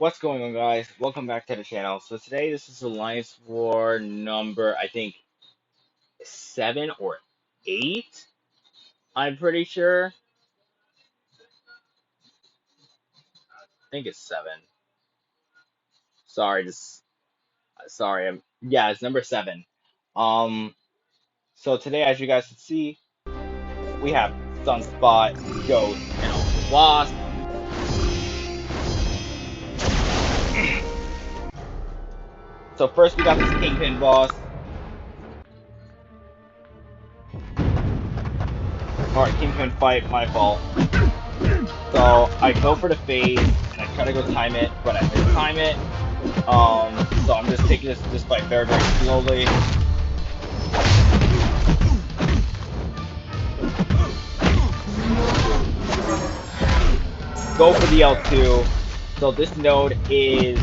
What's going on, guys? Welcome back to the channel. So today, this is Alliance War number, I think, 7 or 8. I'm pretty sure. I think it's 7. Sorry, yeah, it's number 7. Um, so today, as you guys can see, we have Sunspot, Ghost, and also Wasp. So first, we got this Kingpin boss. Alright, Kingpin fight, my fault. So I go for the phase, and I try to go time it, but I mistime it. So I'm just taking this fight very, very slowly. Go for the L2. So this node is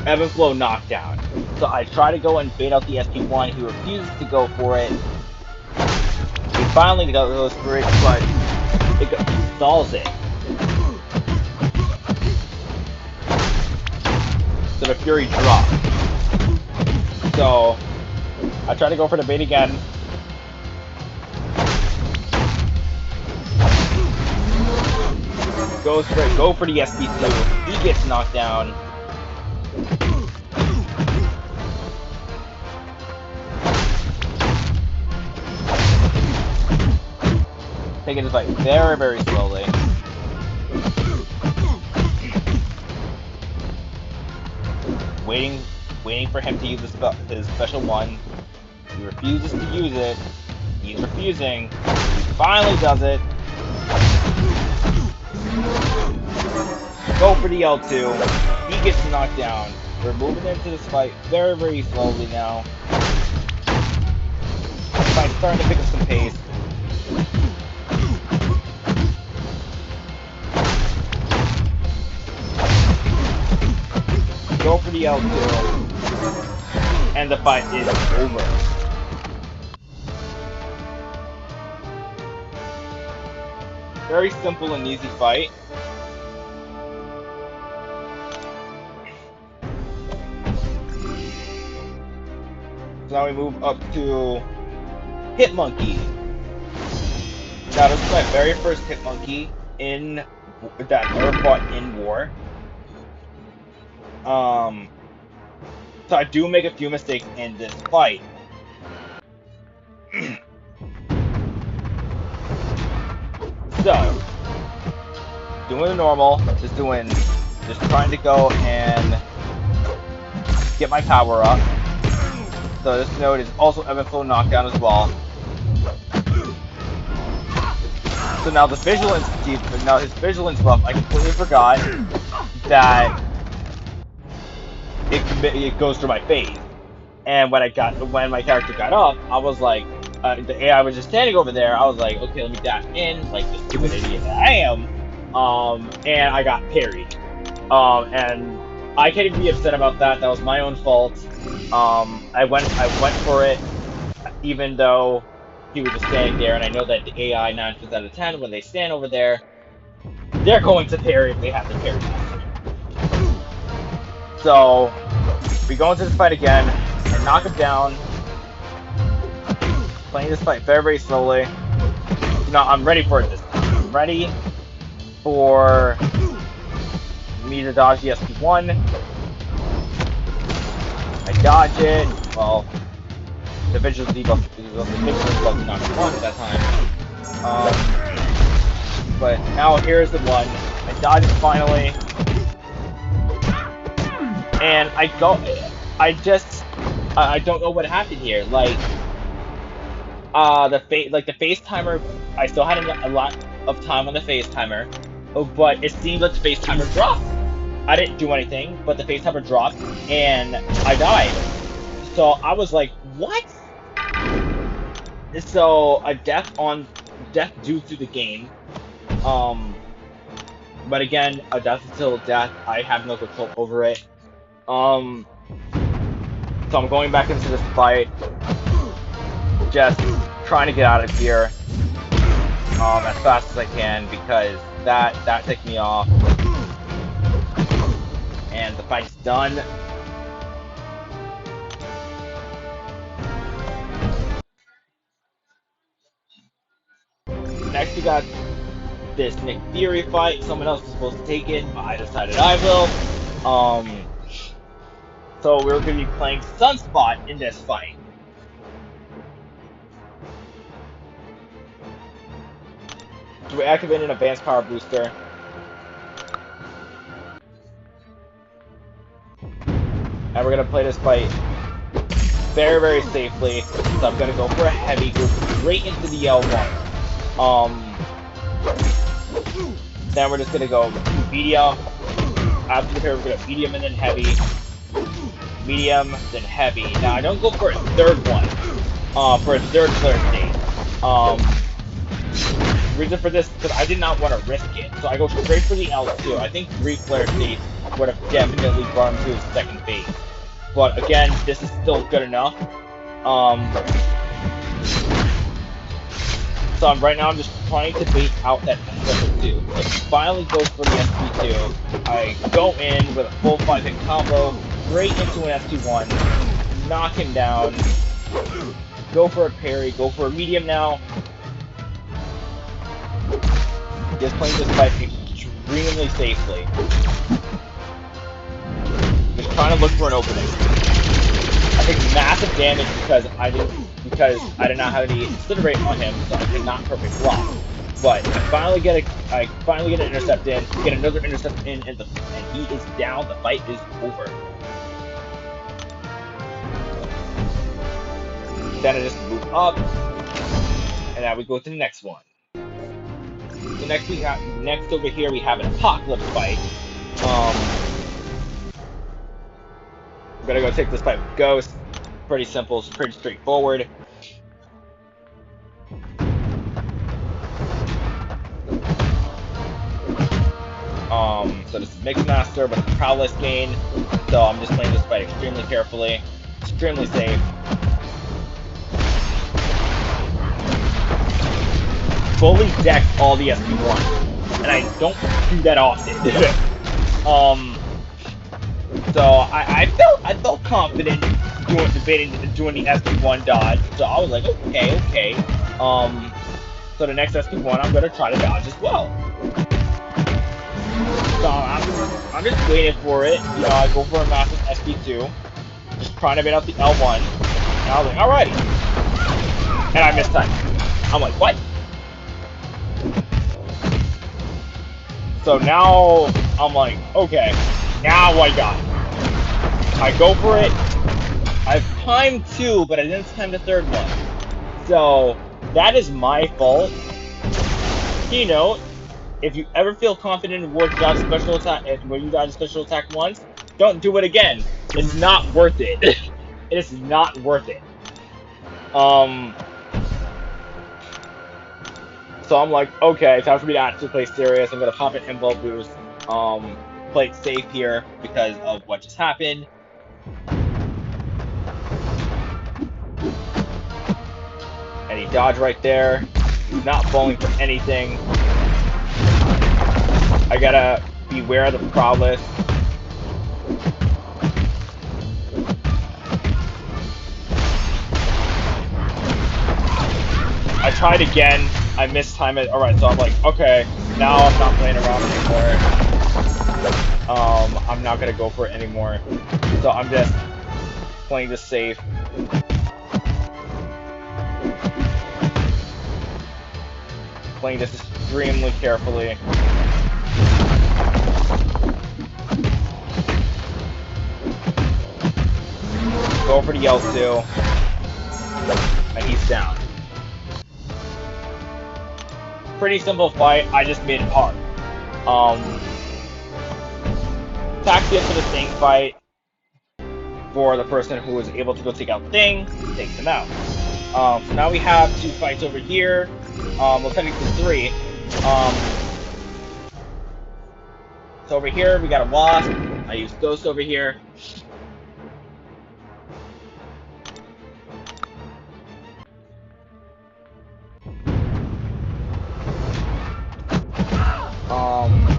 ebb and flow knockdown. So I try to go and bait out the SP1. He refuses to go for it. He finally goes for it, but he stalls it. So the Fury drops. So I try to go for the bait again. Goes for it. Go for the SP2. He gets knocked down. Taking this fight very, very slowly. Waiting for him to use his special one. He refuses to use it. He's refusing. He finally does it. Go for the L2. He gets knocked down. We're moving into this fight very, very slowly now. The fight's starting to pick up some pace. Go for the L2. And the fight is over. Very simple and easy fight. So now we move up to Hitmonkey. Now this is my very first Hitmonkey in that I ever fought in war. So I do make a few mistakes in this fight. So, doing the normal, just trying to go and get my power up. So this node is also ebb and flow knockdown as well. So now the vigilance his vigilance buff, I completely forgot that it goes through my phase. And when my character got up, I was like, the AI was just standing over there. I was like, okay, let me dash in, like the stupid idiot that I am. And I got parried. And I can't even be upset about that. That was my own fault. I went for it, even though he was just standing there. And I know that the AI 9 times out of 10, when they stand over there, they're going to parry if they have the parry master. So we go into this fight again and knock him down. Playing this fight very, very slowly. I'm ready for it this time. I'm ready for me to dodge the SP1. I dodge it. Well, the vigilance debuff knocked him one at that time. But now here's the one. I dodge it finally. And I don't know what happened here. Like, the face timer, I still had a lot of time on the face timer, but it seemed like the face timer dropped. I didn't do anything, but the face timer dropped, and I died. So I was like, what? So a death due to the game. But again, a death is still a death. I have no control over it. So I'm going back into this fight, just trying to get out of here as fast as I can, because that ticked me off. And the fight's done. Next we got this Nick Fury fight. Someone else was supposed to take it, but I decided I will. So we're going to be playing Sunspot in this fight. So we activate an advanced power booster. And we're going to play this fight very, very safely. So I'm going to go for a heavy, go straight into the L1. Then we're just going to go medium. After the pair, we're going to medium and then heavy. Medium, then heavy. Now, I don't go for a third one. For a third flare state. Reason for this, because I did not want to risk it. So I go straight for the L2. I think 3 flare states would have definitely brought him to his second phase. But again, this is still good enough. So right now I'm just trying to bait out that special 2. So finally goes for the SP2. I go in with a full 5-hit combo, straight into an SP1, knock him down, go for a parry, go for a medium now. Just playing this fight extremely safely. Just trying to look for an opening. I take massive damage because I did not have any incinerate on him, so I did not perfect block. But I finally get an intercept in, get another intercept in, and he is down. The fight is over. Then I just move up, and now we go to the next one. So next over here we have an apocalypse fight. I'm gonna go take this fight with Ghost. Pretty simple, it's pretty straightforward. So this is Mixmaster with Prowess gain. So I'm just playing this fight extremely carefully, extremely safe. Fully decked all the SP1, and I don't do that often. So I felt confident doing the SP1 dodge. So I was like, okay. So the next SP1 I'm gonna try to dodge as well. So I'm just waiting for it. You know, I go for a massive SP2, just trying to bait out the L1, and I was like, alrighty, and I missed time. I'm like, what? So now I'm like, okay, now I got it. I go for it. I've timed 2, but I didn't time the third one. So that is my fault. Keynote: if you ever feel confident in when you dodge special attack once, don't do it again. It's not worth it. It is not worth it. So I'm like, okay, time for me to actually play serious. I'm gonna pop an Invul boost. Play it safe here because of what just happened. And he dodged right there. He's not falling for anything. I gotta beware of the prowess. I tried again. I mistimed it. Alright, so I'm like, okay, now I'm not playing around anymore. I'm not gonna go for it anymore. So I'm just playing this safe. Playing this extremely carefully. Go for the L2. And he's down. Pretty simple fight, I just made it hard. Tactic for the Thing fight. For the person who was able to go take out Thing, takes him out. So now we have 2 fights over here. Well, technically 3. So over here, we got a Wasp. I use Ghost over here.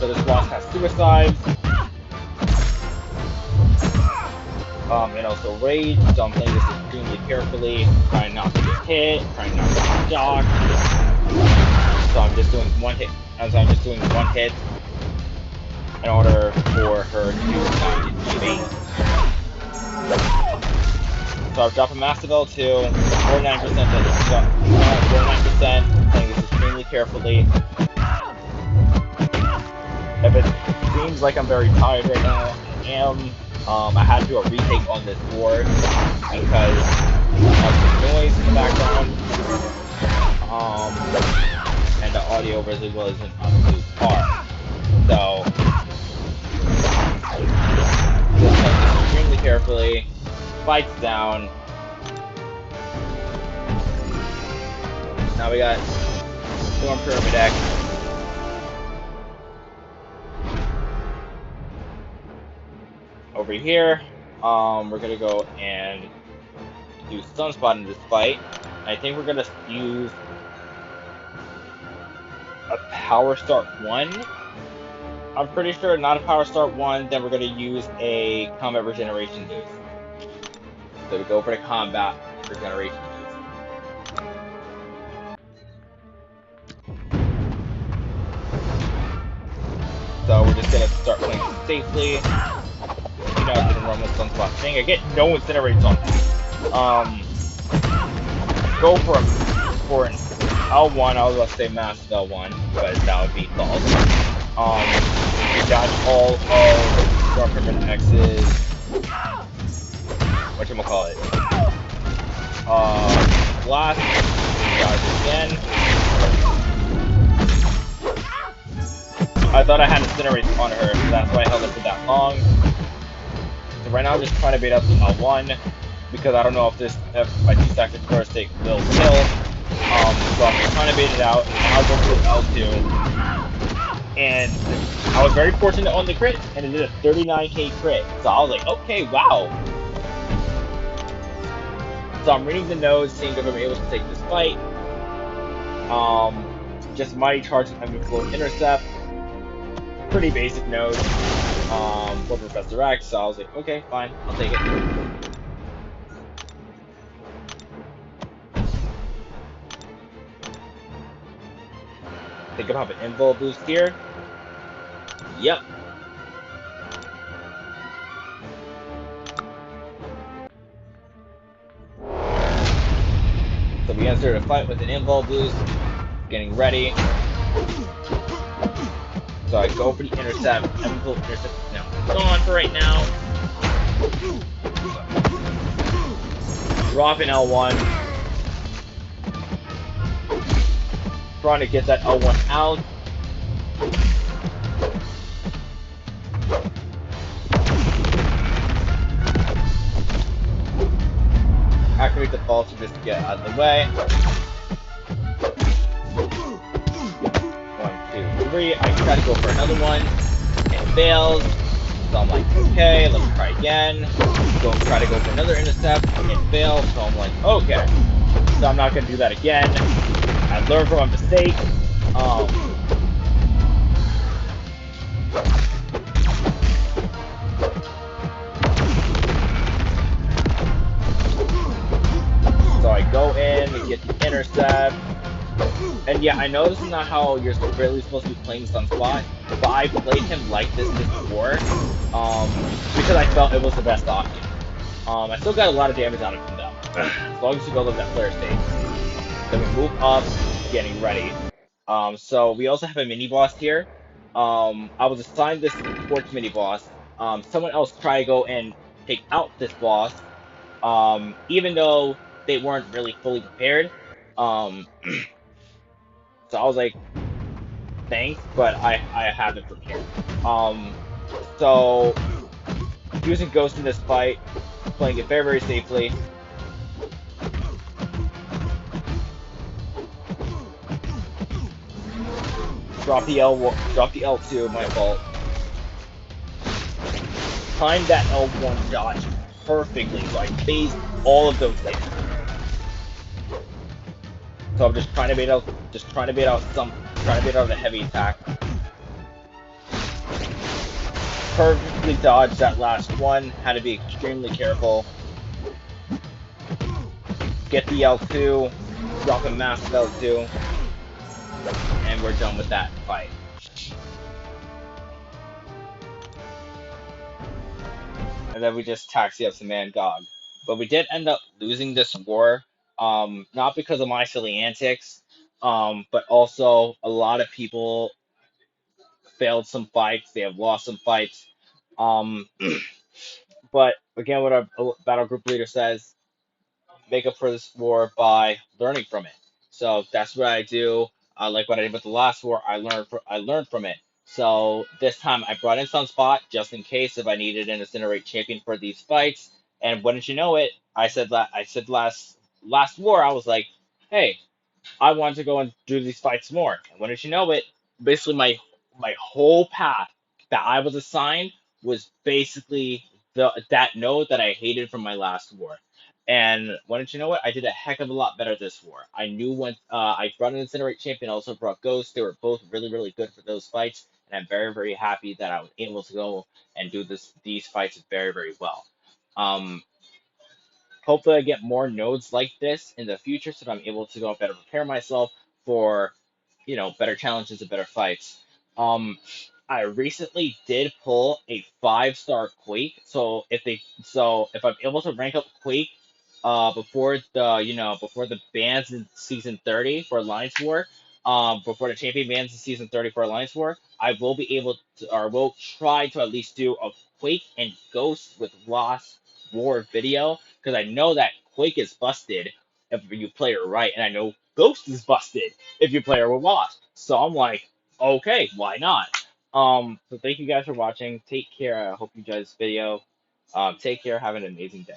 So this Wasp has suicides. and also rage. So I'm playing this extremely carefully, trying not to get hit, trying not to get shocked. So I'm just doing one hit. So I'm just doing one hit in order for her to not get cheating. So I've dropped a Massive L2, 49%, 49%, playing this extremely carefully. If it seems like I'm very tired right now, I am. I had to do a retake on this war because of the noise in the background. And the audio really wasn't up to par. So, just playing this extremely carefully. Fights down. Now we got Storm Pyramid X. Over here, we're gonna go and do Sunspot in this fight. I think we're gonna use a Power Start 1. I'm pretty sure, not a Power Start 1, then we're gonna use a Combat Regeneration boost. So we go for the Combat Regeneration boost. So we're just gonna start playing safely. You know, the normal Sunspot thing. I get no incinerates on that. Go for an L1. I was about to say Massive L1, but that would be false. We got all of Storm Pyramid X's. Whatchamacallit? Blast. Dodge again. I thought I had Incinerate on her, so that's why I held it for that long. So right now I'm just trying to bait up the L1, because I don't know if my 2-stack first state will kill. So I'm just trying to bait it out, and now I'll go for L2. And I was very fortunate on the crit, and it did a 39k crit. So I was like, okay, wow. So I'm reading the nodes, seeing if I'm able to take this fight. Just Mighty Charge and Heavy Flow Intercept. Pretty basic node for Professor X, so I was like, okay, fine, I'll take it. Think about an Invul boost here. Yep. So we enter the fight with an Invul boost, getting ready. So I go for the intercept. Invul intercept is now gone for right now. Drop an L1. Trying to get that L1 out. Activate the pulse just to get out of the way. 1, 2, 3. I try to go for another one. It fails. So I'm like, okay, let me try again. Try to go for another intercept. It fails. So I'm like, okay. So I'm not going to do that again. I learned from my mistake. So I go in, we get the intercept. And yeah, I know this is not how you're really supposed to be playing Sunspot, but I played him like this before, because I felt it was the best option. I still got a lot of damage out of him though, as long as you build up that flare state. Then we move up, getting ready. So we also have a mini boss here. I was assigned this Quartz mini boss. Someone else tried to go and take out this boss, even though they weren't really fully prepared. So I was like, thanks, but I have it prepared. So using Ghost in this fight, playing it very, very safely. Drop the L2, my fault. Timed that L1 dodge perfectly, so I phased all of those lasers. So I'm just trying to bait out the heavy attack. perfectly dodged that last one. Had to be extremely careful. Get the L2, drop a massive L2, and we're done with that fight. And then we just taxi up to Mangog. But we did end up losing this war, not because of my silly antics, but also a lot of people failed some fights. They have lost some fights. Um, but again, what our battle group leader says, make up for this war by learning from it. So that's what I do. Like what I did with the last war, I learned from it. So this time I brought in Sunspot just in case if I needed an Incinerate champion for these fights. And wouldn't you know it, I said last war I was like, hey, I wanted to go and do these fights more. And wouldn't you know it, basically my whole path that I was assigned was basically that node that I hated from my last war. And wouldn't you know it, I did a heck of a lot better this war. I knew when I brought an Incinerate champion, also brought Ghost. They were both really, really good for those fights, and I'm very, very happy that I was able to go and do these fights very, very well. Um, Hopefully I get more nodes like this in the future so that I'm able to go better prepare myself for, better challenges and better fights. Um, I recently did pull a 5-star Quake, so if I'm able to rank up Quake, before the bans in season 30 for Alliance War, before the champion bans in season 30 for Alliance War, I will be able to, or will try to at least do a Quake and Ghost with Lost War video because I know that Quake is busted if you play her right, and I know Ghost is busted if you play her with Lost. So I'm like, okay, why not? So thank you guys for watching. Take care. I hope you enjoyed this video. Take care. Have an amazing day.